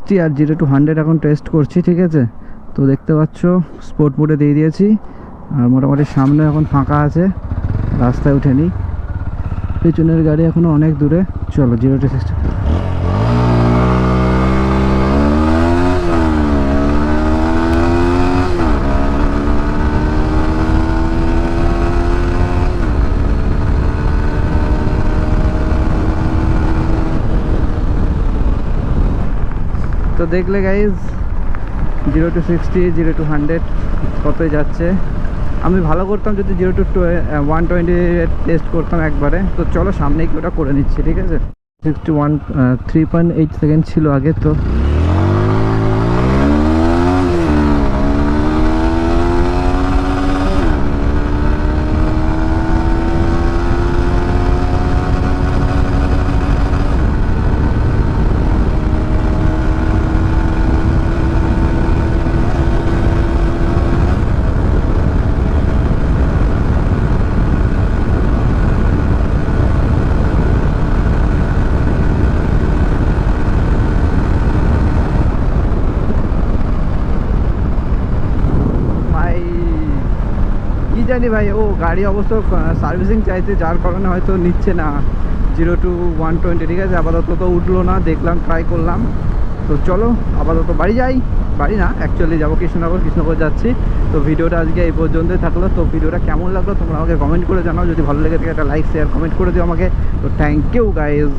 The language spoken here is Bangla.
60 আর 0-100 এখন টেস্ট করছি, ঠিক আছে। তো দেখতে পাচ্ছ স্পোর্ট মোডে দিয়ে দিয়েছি, আর মোটামুটি সামনে এখন ফাঁকা আছে, রাস্তায় উঠেনি, পেছনের গাড়ি এখনও অনেক দূরে। চলো 0-60। তো দেখলে গাইজ 0-60, 0-100 কতই যাচ্ছে। আমি ভালো করতাম যদি 0-120 টেস্ট করতাম একবারে। তো চলো সামনেই কি ওটা করে নিচ্ছি, ঠিক আছে। 61 3.8 সেকেন্ড ছিল আগে। তো জানি ভাই, ও গাড়ি অবশ্য সার্ভিসিং চাইছে, যার কারণে হয়তো নিচ্ছে না 0-120, ঠিক আছে। আপাতত তো উঠলো না, দেখলাম, ট্রাই করলাম। তো চলো আপাতত বাড়ি যাই। বাড়ি না, অ্যাকচুয়ালি যাবো কৃষ্ণনগর যাচ্ছি। তো ভিডিওটা আজকে এই পর্যন্তই থাকলো। তো ভিডিওটা কেমন লাগলো তোমরা আমাকে কমেন্ট করে জানাও। যদি ভালো লেগে থাকে একটা লাইক শেয়ার কমেন্ট করে দিও আমাকে। তো থ্যাংক ইউ গাইজ।